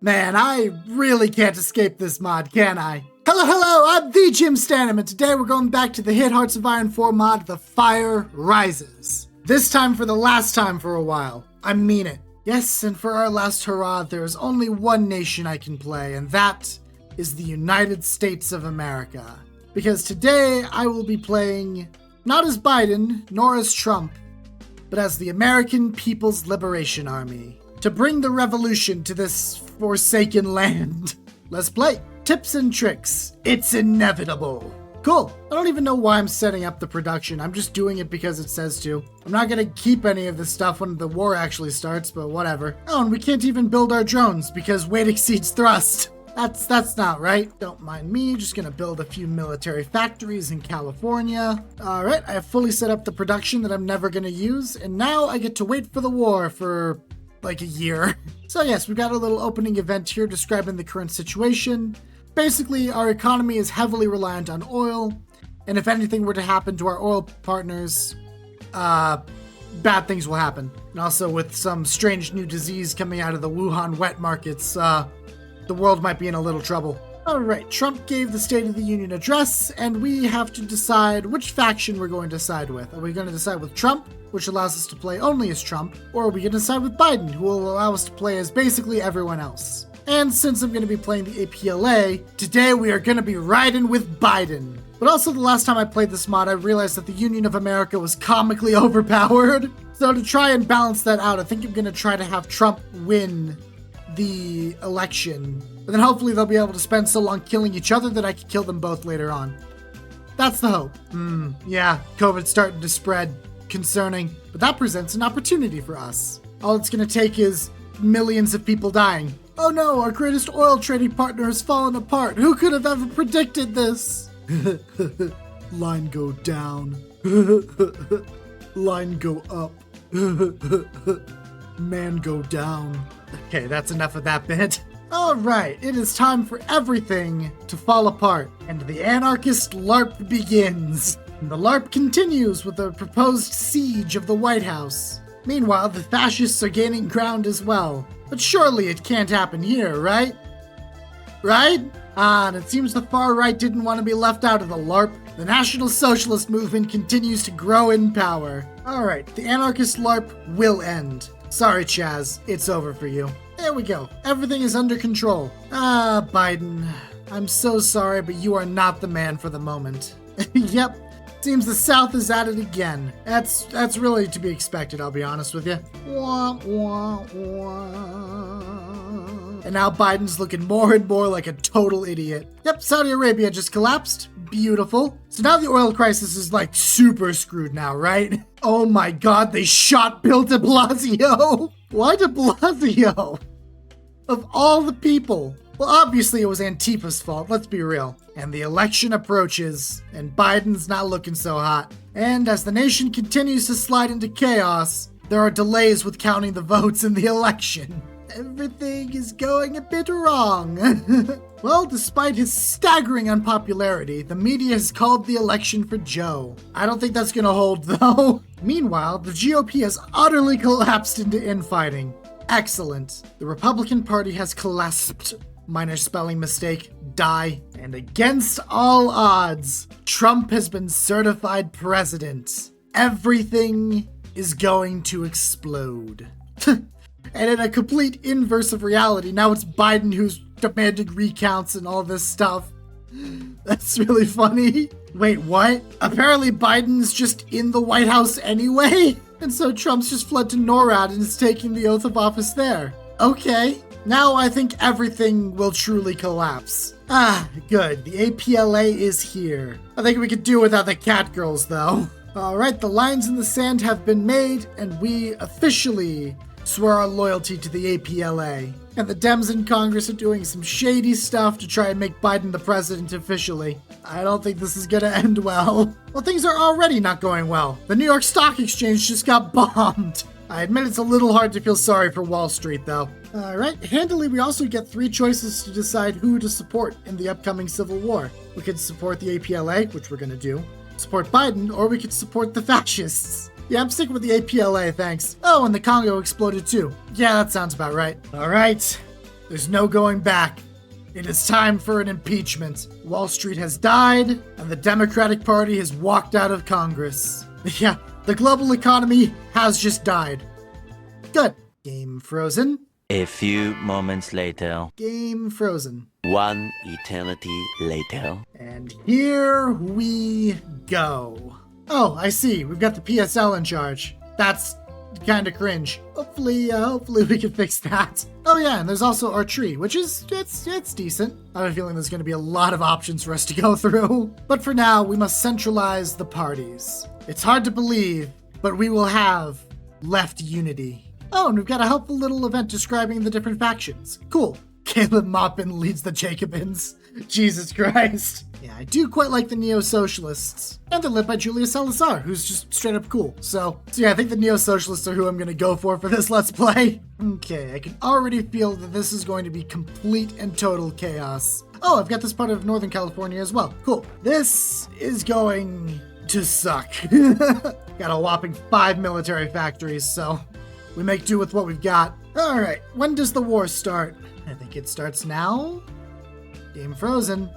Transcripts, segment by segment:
Man, I really can't escape this mod, can I? Hello, I'm the Jim Stanham, and today we're going back to the hit Hearts of Iron 4 mod, The Fire Rises. This time for the last time for a while. I mean it. Yes, and for our last hurrah, there is only one nation I can play, and that is the United States of America. Because today I will be playing not as Biden, nor as Trump, but as the American People's Liberation Army, to bring the revolution to this forsaken land. Let's play. Tips and tricks. It's inevitable. Cool. I don't even know why I'm setting up the production. I'm just doing it because it says to. I'm not going to keep any of this stuff when the war actually starts, but whatever. Oh, and we can't even build our drones because weight exceeds thrust. That's not right. Don't mind me. Just going to build a few military factories in California. All right. I have fully set up the production that I'm never going to use. And now I get to wait for the war for like a year. So yes, we've got a little opening event here describing the current situation. Basically, our economy is heavily reliant on oil, and if anything were to happen to our oil partners, bad things will happen. And also with some strange new disease coming out of the Wuhan wet markets, the world might be in a little trouble. Alright, Trump gave the State of the Union address, and we have to decide which faction we're going to side with. Are we going to decide with Trump, which allows us to play only as Trump, or are we going to decide with Biden, who will allow us to play as basically everyone else? And since I'm going to be playing the APLA, today we are going to be riding with Biden. But also the last time I played this mod, I realized that the Union of America was comically overpowered. So to try and balance that out, I think I'm going to try to have Trump win the election. But then hopefully they'll be able to spend so long killing each other that I can kill them both later on. That's the hope. Yeah, COVID's starting to spread. Concerning. But that presents an opportunity for us. All it's going to take is millions of people dying. Oh no, our greatest oil trading partner has fallen apart. Who could have ever predicted this? Line go down. Line go up. Man go down. Okay, that's enough of that bit. Alright, it is time for everything to fall apart, and the anarchist LARP begins. And the LARP continues with a proposed siege of the White House. Meanwhile, the fascists are gaining ground as well. But surely it can't happen here, right? Right? And it seems the far right didn't want to be left out of the LARP. The National Socialist movement continues to grow in power. Alright, the anarchist LARP will end. Sorry, Chaz, it's over for you. There we go. Everything is under control. Biden. I'm so sorry, but you are not the man for the moment. Yep. Seems the South is at it again. That's really to be expected, I'll be honest with you. Wah, wah, wah. And now Biden's looking more and more like a total idiot. Yep, Saudi Arabia just collapsed. Beautiful. So now the oil crisis is like super screwed now, right? Oh my god, they shot Bill de Blasio. Why de Blasio? Of all the people. Well, obviously it was Antifa's fault, let's be real. And the election approaches, and Biden's not looking so hot. And as the nation continues to slide into chaos, there are delays with counting the votes in the election. Everything is going a bit wrong. Well, despite his staggering unpopularity, the media has called the election for Joe. I don't think that's gonna hold, though. Meanwhile, the GOP has utterly collapsed into infighting. Excellent. The Republican Party has collapsed. Minor spelling mistake, die. And against all odds, Trump has been certified president. Everything is going to explode. And in a complete inverse of reality, now it's Biden who's demanding recounts and all this stuff. That's really funny. Wait, what? Apparently Biden's just in the White House anyway? And so Trump's just fled to NORAD and is taking the oath of office there. Okay. Now I think everything will truly collapse. Good. The APLA is here. I think we could do without the cat girls, though. Alright, the lines in the sand have been made, and we officially swear our loyalty to the APLA. And the Dems in Congress are doing some shady stuff to try and make Biden the president officially. I don't think this is gonna end well. Well, things are already not going well. The New York Stock Exchange just got bombed. I admit it's a little hard to feel sorry for Wall Street, though. Alright, handily we also get 3 choices to decide who to support in the upcoming civil war. We could support the APLA, which we're gonna do, support Biden, or we could support the fascists. Yeah, I'm sticking with the APLA, thanks. Oh, and the Congo exploded too. Yeah, that sounds about right. Alright, There's no going back. It is time for an impeachment. Wall Street has died, and the Democratic Party has walked out of Congress. Yeah, the global economy has just died. Good. Game frozen. A few moments later. Game frozen. One eternity later. And here we go. Oh, I see. We've got the PSL in charge. That's kind of cringe. Hopefully we can fix that. Oh yeah, and there's also our tree, which is, it's decent. I have a feeling there's going to be a lot of options for us to go through. But for now, we must centralize the parties. It's hard to believe, but we will have left unity. Oh, and we've got a helpful little event describing the different factions. Cool. Caleb Maupin leads the Jacobins. Jesus Christ. Yeah, I do quite like the Neo-Socialists. And they're led by Julius Salazar, who's just straight up cool. So yeah, I think the Neo-Socialists are who I'm going to go for this Let's Play. Okay, I can already feel that this is going to be complete and total chaos. Oh, I've got this part of Northern California as well. Cool. This is going to suck. Got a whopping 5 military factories, so we make do with what we've got. All right, when does the war start? I think it starts now. Game frozen.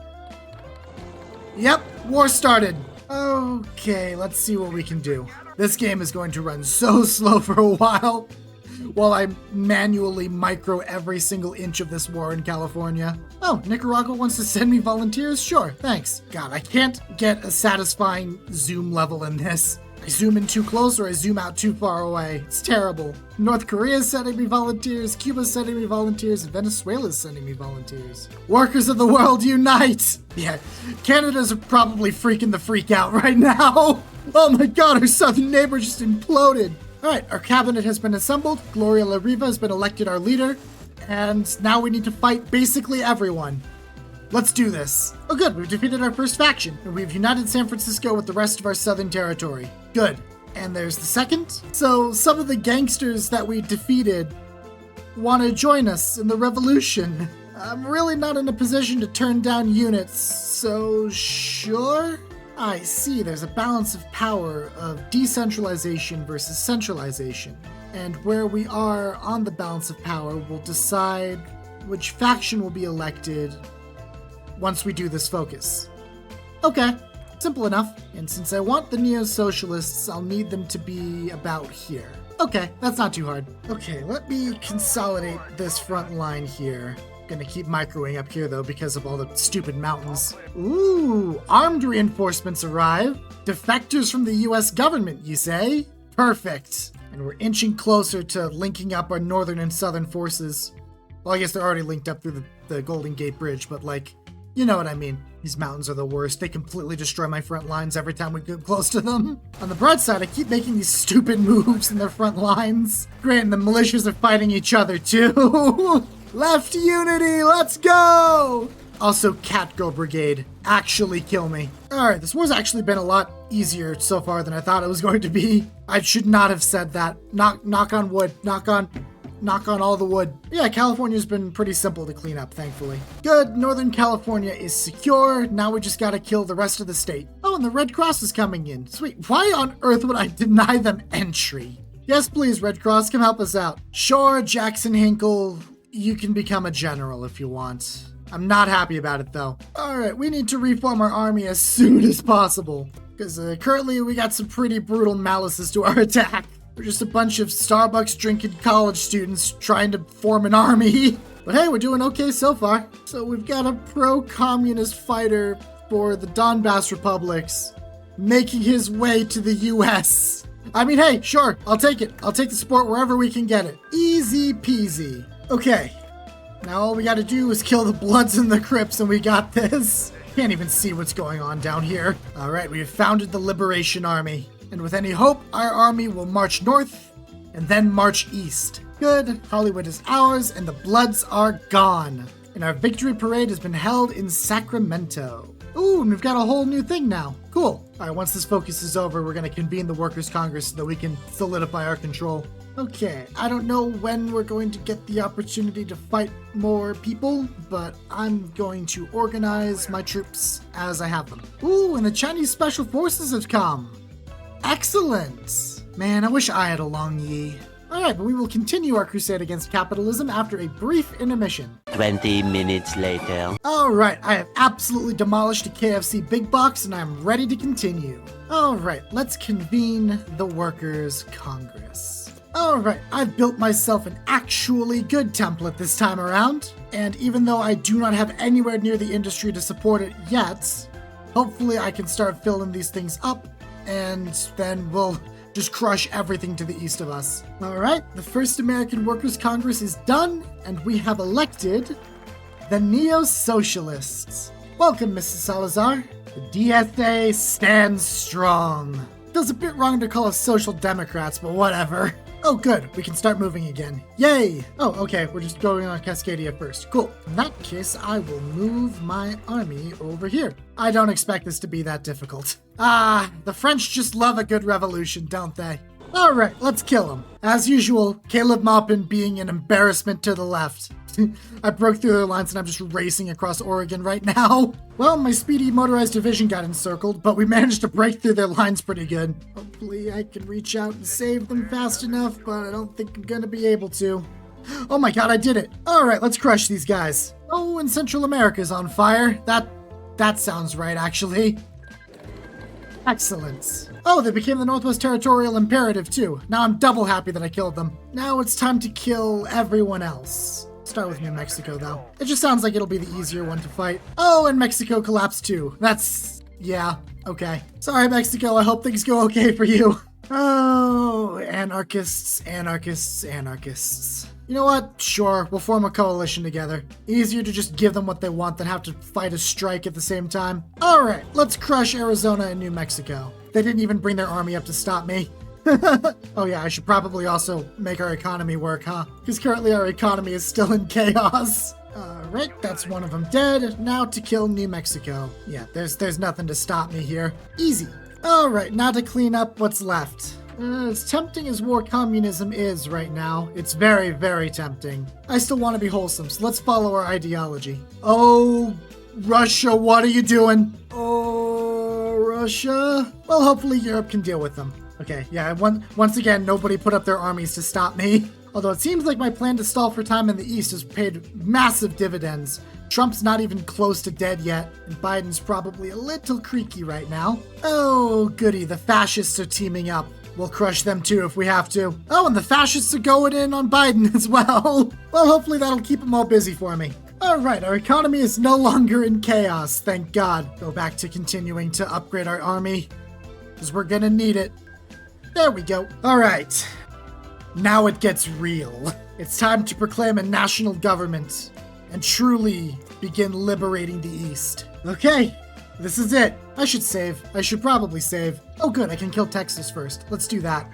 Yep, war started. Okay, let's see what we can do. This game is going to run so slow for a while I manually micro every single inch of this war in California. Oh, Nicaragua wants to send me volunteers? Sure, thanks. God, I can't get a satisfying zoom level in this. I zoom in too close or I zoom out too far away. It's terrible. North Korea's sending me volunteers, Cuba's sending me volunteers, and Venezuela's sending me volunteers. Workers of the world, unite! Yeah, Canada's probably freaking the freak out right now. Oh my god, our southern neighbor just imploded. Alright, our cabinet has been assembled, Gloria La Riva has been elected our leader, and now we need to fight basically everyone. Let's do this. Oh good, we've defeated our first faction, and we've united San Francisco with the rest of our southern territory. Good. And there's the second. So some of the gangsters that we defeated want to join us in the revolution. I'm really not in a position to turn down units, so sure? I see, there's a balance of power of decentralization versus centralization. And where we are on the balance of power will decide which faction will be elected once we do this focus. Okay, simple enough. And since I want the Neo-Socialists, I'll need them to be about here. Okay, that's not too hard. Okay, let me consolidate this front line here. Gonna keep microing up here though because of all the stupid mountains. Ooh, armed reinforcements arrive. Defectors from the US government, you say? Perfect. And we're inching closer to linking up our northern and southern forces. Well, I guess they're already linked up through the Golden Gate Bridge, but like, you know what I mean. These mountains are the worst. They completely destroy my front lines every time we get close to them. On the bright side, I keep making these stupid moves in their front lines. Great, and the militias are fighting each other too. Left unity, let's go! Also, Catgirl Brigade, actually kill me. Alright, this war's actually been a lot easier so far than I thought it was going to be. I should not have said that. Knock on wood. Knock on all the wood. Yeah, California's been pretty simple to clean up, thankfully. Good, Northern California is secure. Now we just gotta kill the rest of the state. Oh, and the Red Cross is coming in. Sweet. Why on earth would I deny them entry? Yes, please, Red Cross, come help us out. Sure, Jackson Hinkle, you can become a general if you want. I'm not happy about it, though. Alright, we need to reform our army as soon as possible. Because currently we got some pretty brutal malices to our attack. We're just a bunch of Starbucks drinking college students trying to form an army. But hey, we're doing okay so far. So we've got a pro-communist fighter for the Donbass republics making his way to the US. I mean, hey, sure, I'll take it. I'll take the support wherever we can get it. Easy peasy. Okay, now all we gotta do is kill the Bloods and the Crips and we got this. Can't even see what's going on down here. All right, we have founded the Liberation Army. And with any hope, our army will march north and then march east. Good, Hollywood is ours and the Bloods are gone. And our victory parade has been held in Sacramento. Ooh, and we've got a whole new thing now. Cool. All right, once this focus is over, we're gonna convene the Workers' Congress so that we can solidify our control. Okay, I don't know when we're going to get the opportunity to fight more people, but I'm going to organize my troops as I have them. Ooh, and the Chinese Special Forces have come. Excellent. Man, I wish I had a Long Yi. Alright, but we will continue our crusade against capitalism after a brief intermission. 20 minutes later. Alright, I have absolutely demolished a KFC big box and I'm ready to continue. Alright, let's convene the Workers' Congress. Alright, I've built myself an actually good template this time around, and even though I do not have anywhere near the industry to support it yet, hopefully I can start filling these things up, and then we'll just crush everything to the east of us. Alright, the first American Workers' Congress is done, and we have elected the Neo-Socialists. Welcome, Mrs. Salazar. The DSA stands strong. Feels a bit wrong to call us Social Democrats, but whatever. Oh, good. We can start moving again. Yay! Oh, okay. We're just going on Cascadia first. Cool. In that case, I will move my army over here. I don't expect this to be that difficult. The French just love a good revolution, don't they? All right, let's kill him. As usual, Caleb Maupin being an embarrassment to the left. I broke through their lines and I'm just racing across Oregon right now. Well, my speedy motorized division got encircled, but we managed to break through their lines pretty good. Hopefully I can reach out and save them fast enough, but I don't think I'm gonna be able to. Oh my god, I did it. All right, let's crush these guys. Oh, and Central America's on fire. That sounds right, actually. Excellent. Oh, they became the Northwest Territorial Imperative too. Now I'm double happy that I killed them. Now it's time to kill everyone else. Start with New Mexico, though. It just sounds like it'll be the easier one to fight. Oh, and Mexico collapsed, too. Yeah, okay. Sorry, Mexico. I hope things go okay for you. Oh, anarchists, anarchists, anarchists. You know what? Sure, we'll form a coalition together. Easier to just give them what they want than have to fight a strike at the same time. All right, let's crush Arizona and New Mexico. They didn't even bring their army up to stop me. Oh yeah, I should probably also make our economy work, huh? Because currently our economy is still in chaos. Alright, that's one of them dead. Now to kill New Mexico. Yeah, there's nothing to stop me here. Easy. Alright, now to clean up what's left. As tempting as war communism is right now, it's very, very tempting. I still want to be wholesome, so let's follow our ideology. Oh, Russia, what are you doing? Oh, Russia. Well, hopefully Europe can deal with them. Okay, yeah, once again, nobody put up their armies to stop me. Although it seems like my plan to stall for time in the East has paid massive dividends. Trump's not even close to dead yet, and Biden's probably a little creaky right now. Oh, goody, the fascists are teaming up. We'll crush them too if we have to. Oh, and the fascists are going in on Biden as well. Well, hopefully that'll keep them all busy for me. Alright, our economy is no longer in chaos, thank God. Go back to continuing to upgrade our army, because we're gonna need it. There we go. Alright. Now it gets real. It's time to proclaim a national government and truly begin liberating the East. Okay, this is it. I should save. I should probably save. Oh good, I can kill Texas first. Let's do that.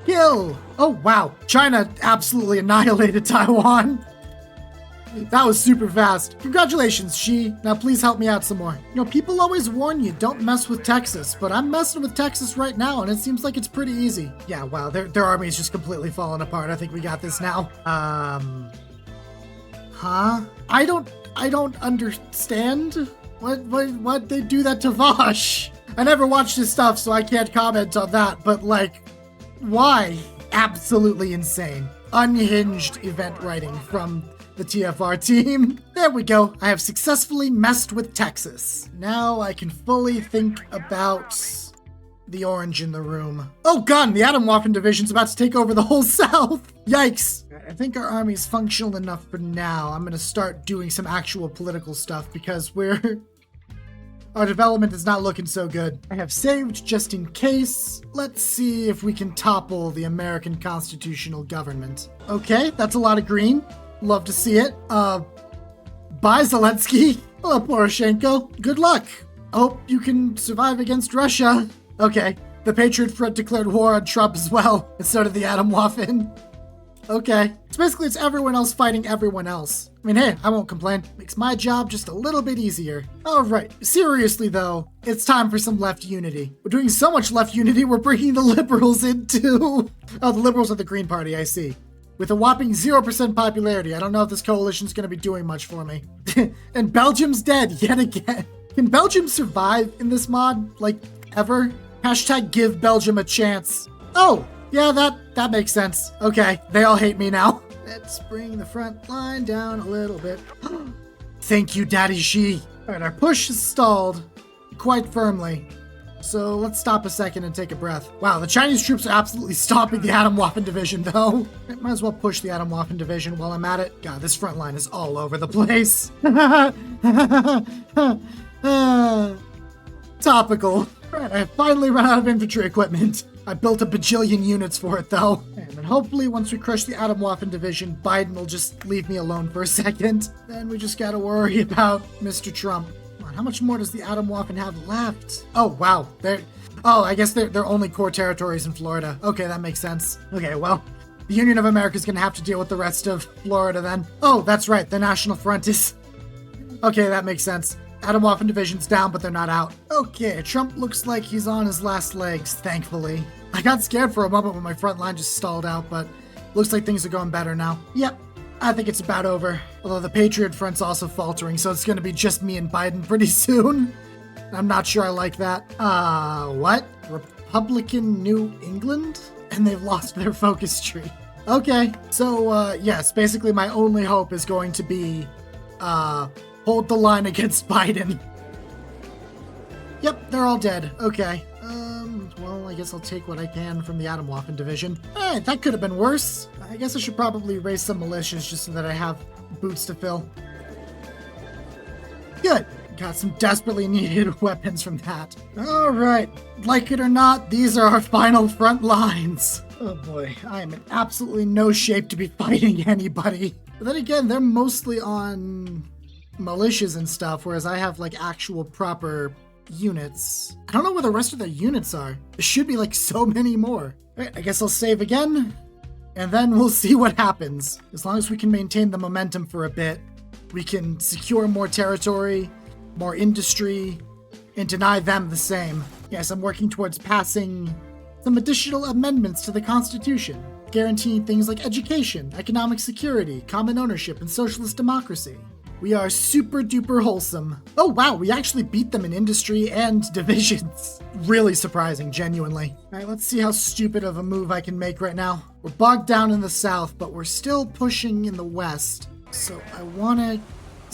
Kill! Oh wow, China absolutely annihilated Taiwan. That was super fast. Congratulations, Xi. Now please help me out some more. You know, people always warn you, don't mess with Texas, but I'm messing with Texas right now, and it seems like it's pretty easy. Yeah, wow, their army is just completely falling apart. I think we got this now. Huh? I don't understand. Why'd they do that to Vosh? I never watched his stuff, so I can't comment on that, but like, why? Absolutely insane. Unhinged event writing from the TFR team. There we go. I have successfully messed with Texas. Now I can fully think about the orange in the room. Oh god, the Atomwaffen division's about to take over the whole South. Yikes. I think our army's functional enough for now. I'm gonna start doing some actual political stuff because our development is not looking so good. I have saved just in case. Let's see if we can topple the American constitutional government. Okay, that's a lot of green. Love to see it. Bye, Zelensky. Hello, Poroshenko. Good luck. I hope you can survive against Russia. Okay, the Patriot Front declared war on Trump as well, and so did the Atomwaffen. Okay. So basically it's everyone else fighting everyone else. I mean, hey, I won't complain. Makes my job just a little bit easier. Alright, seriously though, it's time for some left unity. We're doing so much left unity, we're bringing the liberals in too. Oh, the liberals are the Green Party, I see. With a whopping 0% popularity, I don't know if this coalition's gonna be doing much for me. And Belgium's dead yet again. Can Belgium survive in this mod? Like, ever? Hashtag give Belgium a chance. Oh, yeah, that makes sense. Okay, they all hate me now. Let's bring the front line down a little bit. Thank you, Daddy Xi. All right, our push is stalled quite firmly. So let's stop a second and take a breath. Wow, the Chinese troops are absolutely stopping the Atomwaffen division, though. I might as well push the Atomwaffen division while I'm at it. God, this front line is all over the place. Topical. Right, I finally ran out of infantry equipment. I built a bajillion units for it, though. And then hopefully once we crush the Atomwaffen division, Biden will just leave me alone for a second. Then we just gotta worry about Mr. Trump. How much more does the Atomwaffen have left? Oh, wow. I guess they're only core territories in Florida. Okay, that makes sense. Okay, well, the Union of America is going to have to deal with the rest of Florida then. Oh, that's right. The National Front is... Okay, that makes sense. Atomwaffen division's down, but they're not out. Okay, Trump looks like he's on his last legs, thankfully. I got scared for a moment when my front line just stalled out, but looks like things are going better now. Yep. I think it's about over. Although the Patriot Front's also faltering, so it's going to be just me and Biden pretty soon. I'm not sure I like that. What? Republican New England? And they've lost their focus tree. Okay, so, yes, basically my only hope is going to be, hold the line against Biden. Yep, they're all dead. Okay. Well, I guess I'll take what I can from the Atomwaffen division. Alright, that could have been worse. I guess I should probably raise some militias just so that I have boots to fill. Good. Got some desperately needed weapons from that. Alright. Like it or not, these are our final front lines. Oh boy, I am in absolutely no shape to be fighting anybody. But then again, they're mostly on militias and stuff, whereas I have like actual proper units. I don't know where the rest of their units are. There should be like so many more. Alright, I guess I'll save again, and then we'll see what happens. As long as we can maintain the momentum for a bit, we can secure more territory, more industry, and deny them the same. Yes, I'm working towards passing some additional amendments to the Constitution, guaranteeing things like education, economic security, common ownership, and socialist democracy. We are super duper wholesome. Oh wow, we actually beat them in industry and divisions. Really surprising, genuinely. Alright, let's see how stupid of a move I can make right now. We're bogged down in the south, but we're still pushing in the west. So I want to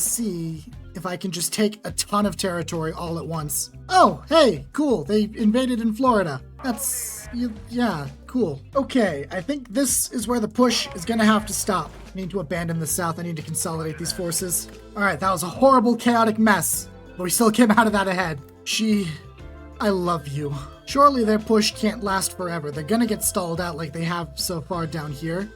see if I can just take a ton of territory all at once. Oh, hey, cool. They invaded in Florida. That's, yeah, cool. Okay, I think this is where the push is gonna have to stop. I need to abandon the south. I need to consolidate these forces. All right, that was a horrible, chaotic mess, but we still came out of that ahead. I love you. Surely their push can't last forever. They're gonna get stalled out like they have so far down here.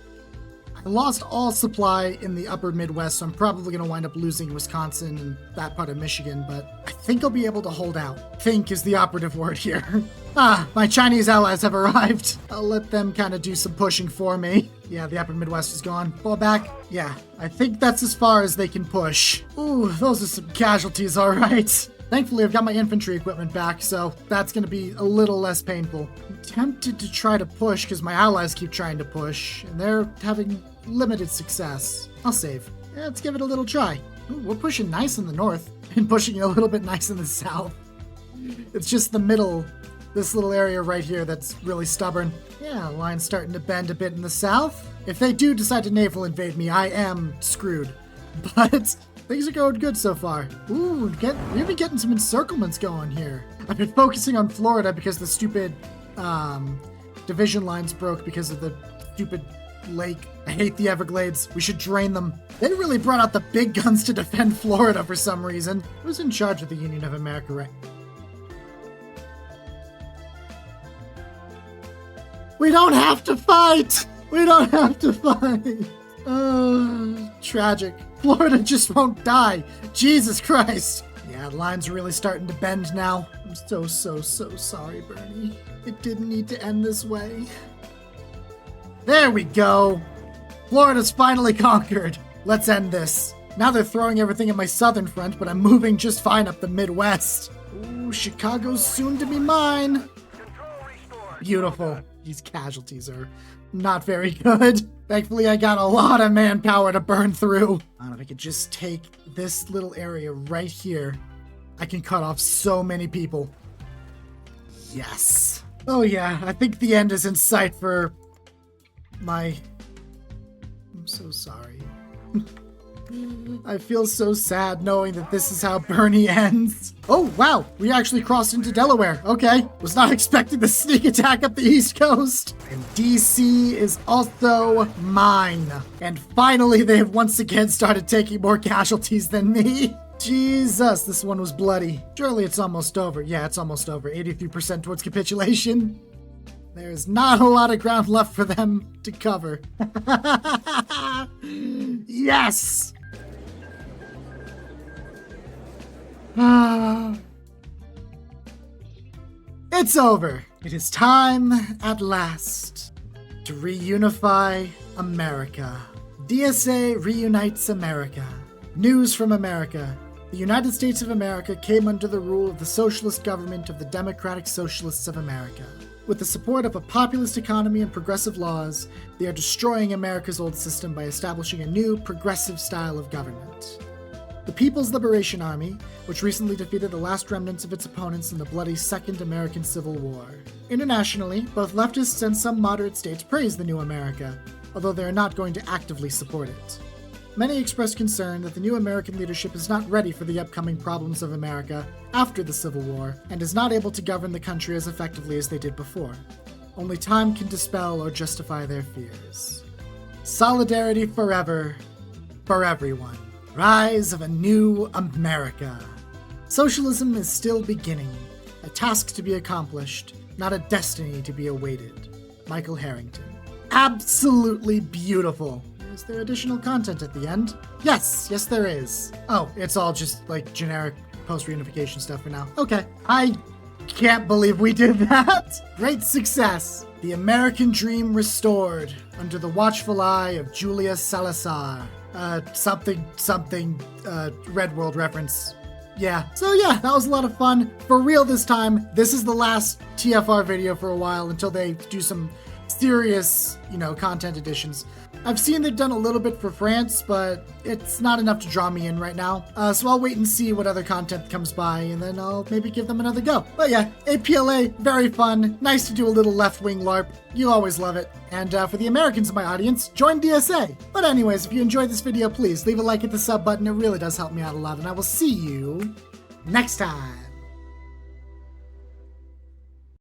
I lost all supply in the upper Midwest, so I'm probably going to wind up losing Wisconsin and that part of Michigan, but I think I'll be able to hold out. Think is the operative word here. My Chinese allies have arrived. I'll let them kind of do some pushing for me. Yeah, the upper Midwest is gone. Fall back. Yeah, I think that's as far as they can push. Ooh, those are some casualties, all right. Thankfully, I've got my infantry equipment back, so that's going to be a little less painful. I'm tempted to try to push because my allies keep trying to push, and they're having limited success. I'll save. Yeah, let's give it a little try. Ooh, we're pushing nice in the north and pushing a little bit nice in the south. It's just the middle, this little area right here that's really stubborn. Yeah, line's starting to bend a bit in the south. If they do decide to naval invade me, I am screwed. But things are going good so far. Ooh, we've been getting some encirclements going here. I've been focusing on Florida because the stupid division lines broke because of the stupid lake. I hate the Everglades. We should drain them. They really brought out the big guns to defend Florida for some reason. Who's in charge of the Union of America, right? We don't have to fight! We don't have to fight! Tragic. Florida just won't die. Jesus Christ. Yeah, the line's really starting to bend now. I'm so sorry, Bernie. It didn't need to end this way. There we go. Florida's finally conquered. Let's end this. Now they're throwing everything at my southern front, but I'm moving just fine up the Midwest. Ooh, Chicago's soon to be mine. Beautiful. These casualties are not very good. Thankfully, I got a lot of manpower to burn through. I don't know if I could just take this little area right here. I can cut off so many people. Yes. Oh yeah, I think the end is in sight for I'm so sorry. I feel so sad knowing that this is how Bernie ends. Oh, wow. We actually crossed into Delaware. Okay. Was not expecting the sneak attack up the East Coast. And DC is also mine. And finally, they have once again started taking more casualties than me. Jesus, this one was bloody. Surely it's almost over. Yeah, it's almost over. 83% towards capitulation. There's not a lot of ground left for them to cover. Yes! It's over. It is time, at last, to reunify America. DSA reunites America. News from America. The United States of America came under the rule of the socialist government of the Democratic Socialists of America. With the support of a populist economy and progressive laws, they are destroying America's old system by establishing a new, progressive style of government. The People's Liberation Army, which recently defeated the last remnants of its opponents in the bloody Second American Civil War. Internationally, both leftists and some moderate states praise the new America, although they are not going to actively support it. Many express concern that the new American leadership is not ready for the upcoming problems of America after the Civil War and is not able to govern the country as effectively as they did before. Only time can dispel or justify their fears. Solidarity forever, for everyone. Rise of a new America. Socialism is still beginning, a task to be accomplished, not a destiny to be awaited. Michael Harrington. Absolutely beautiful. Is there additional content at the end? Yes, there is. Oh, it's all just like generic post-reunification stuff for now. Okay. I can't believe we did that. Great success. The American dream restored under the watchful eye of Julia Salazar. Red World reference. Yeah. So yeah, that was a lot of fun. For real this time, this is the last TFR video for a while until they do some serious, content additions. I've seen they've done a little bit for France, but it's not enough to draw me in right now. So I'll wait and see what other content comes by, and then I'll maybe give them another go. But yeah, APLA, very fun. Nice to do a little left-wing LARP. You always love it. And for the Americans in my audience, join DSA. But anyways, if you enjoyed this video, please leave a like, hit the sub button. It really does help me out a lot, and I will see you next time.